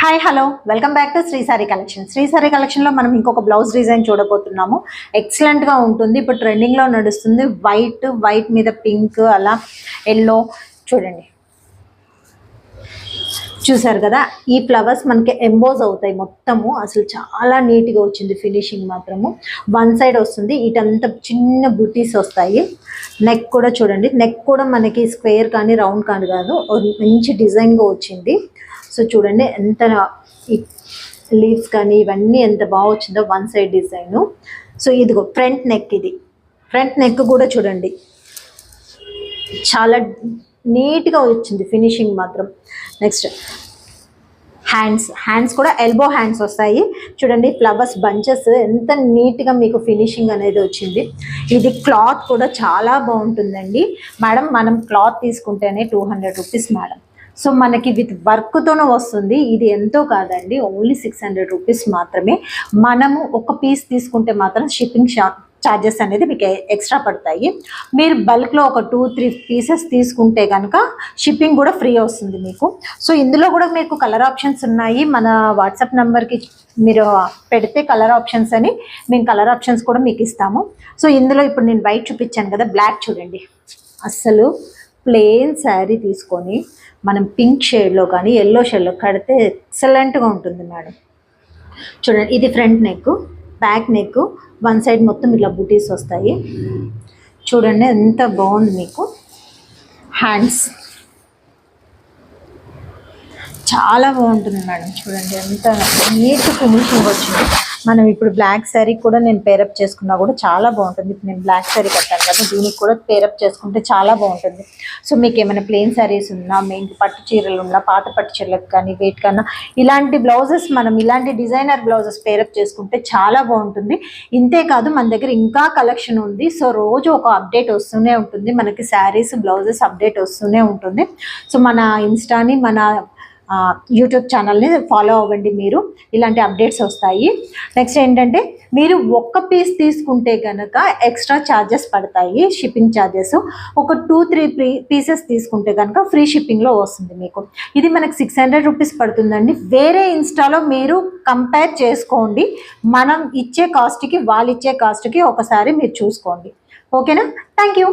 Hi hello welcome back to Sri saree collection. Sri saree కలెక్షన్లో మనం ఇంకొక బ్లౌజ్ డిజైన్ చూడబోతున్నాము. ఎక్సలెంట్గా ఉంటుంది. ఇప్పుడు ట్రెండింగ్లో నడుస్తుంది. వైట్ మీద పింక్, అలా ఎల్లో. చూడండి, చూసారు కదా, ఈ ఫ్లవర్స్ మనకి ఎంబోజ్ అవుతాయి మొత్తము. అసలు చాలా నీట్గా వచ్చింది ఫినిషింగ్ మాత్రము. వన్ సైడ్ వస్తుంది, ఇటంతా చిన్న బుటీస్ వస్తాయి. నెక్ కూడా చూడండి, నెక్ కూడా మనకి స్క్వేర్ కానీ రౌండ్ కానీ కాదు, మంచి డిజైన్గా వచ్చింది. సో చూడండి ఎంత లీవ్స్ కానీ ఇవన్నీ ఎంత బాగా వచ్చిందో, వన్ సైడ్ డిజైను. సో ఇదిగో ఫ్రంట్ నెక్, ఇది ఫ్రంట్ నెక్ కూడా చూడండి చాలా నీట్గా వచ్చింది ఫినిషింగ్ మాత్రం. నెక్స్ట్ హ్యాండ్స్ కూడా ఎల్బో హ్యాండ్స్ వస్తాయి. చూడండి ఫ్లవర్స్ బంచెస్ ఎంత నీట్గా మీకు ఫినిషింగ్ అనేది వచ్చింది. ఇది క్లాత్ కూడా చాలా బాగుంటుందండి మేడం. మనం క్లాత్ తీసుకుంటేనే 200 రూపీస్ మేడం. సో మనకి విత్ వర్క్తోనే వస్తుంది. ఇది ఎంతో కాదండి, ఓన్లీ 600 రూపీస్ మాత్రమే. మనము ఒక పీస్ తీసుకుంటే మాత్రం షిప్పింగ్ ఛార్జెస్ అనేది మీకు ఎక్స్ట్రా పడతాయి. మీరు బల్క్లో ఒక 2-3 పీసెస్ తీసుకుంటే కనుక షిప్పింగ్ కూడా ఫ్రీ వస్తుంది మీకు. సో ఇందులో కూడా మీకు కలర్ ఆప్షన్స్ ఉన్నాయి. మన వాట్సాప్ నెంబర్కి మీరు పెడితే కలర్ ఆప్షన్స్ అని మేము కలర్ ఆప్షన్స్ కూడా మీకు ఇస్తాము. సో ఇందులో ఇప్పుడు నేను వైట్ చూపించాను కదా, బ్లాక్ చూడండి. అస్సలు ప్లెయిన్ శారీ తీసుకొని మనం పింక్ షేడ్లో కానీ ఎల్లో షేడ్లో కడితే ఎక్సలెంట్గా ఉంటుంది మేడం. చూడండి, ఇది front neck, back neck, one side మొత్తం ఇలా బుటీస్ వస్తాయి. చూడండి ఎంత బాగుంది మీకు. హ్యాండ్స్ చాలా బాగుంటుంది మేడం. చూడండి ఎంత నీట్ ఫినిషింగ్ వచ్చింది. మనం ఇప్పుడు బ్లాక్ శారీ కూడా నేను పేరప్ చేసుకున్నా కూడా చాలా బాగుంటుంది. ఇప్పుడు నేను బ్లాక్ శారీ కట్టాను కదా, దీనికి కూడా పేరప్ చేసుకుంటే చాలా బాగుంటుంది. సో మీకు ఏమైనా ప్లెయిన్ శారీస్ ఉన్నా, మెయిన్ పట్టు చీరలు ఉన్నా, పాత పట్టు చీరలకు కానీ వెయిట్ కన్నా ఇలాంటి బ్లౌజెస్, మనం ఇలాంటి డిజైనర్ బ్లౌజెస్ పేరప్ చేసుకుంటే చాలా బాగుంటుంది. ఇంతే కాదు, మన దగ్గర ఇంకా కలెక్షన్ ఉంది. సో రోజు ఒక అప్డేట్ వస్తూనే ఉంటుంది మనకి, శారీస్ బ్లౌజెస్ అప్డేట్ వస్తూనే ఉంటుంది. సో మన ఇన్స్టాని, మన యూట్యూబ్ ఛానల్ని ఫాలో అవ్వండి, మీరు ఇలాంటి అప్డేట్స్ వస్తాయి. నెక్స్ట్ ఏంటంటే, మీరు ఒక్క పీస్ తీసుకుంటే కనుక ఎక్స్ట్రా ఛార్జెస్ పడతాయి, షిప్పింగ్ ఛార్జెస్. ఒక 2-3 పీసెస్ తీసుకుంటే కనుక ఫ్రీ షిప్పింగ్లో వస్తుంది మీకు. ఇది మనకు 600 రూపీస్ పడుతుందండి. వేరే ఇన్స్టాలో మీరు కంపేర్ చేసుకోండి, మనం ఇచ్చే కాస్ట్కి వాళ్ళు ఇచ్చే కాస్ట్కి ఒకసారి మీరు చూసుకోండి. ఓకేనా? Thank you.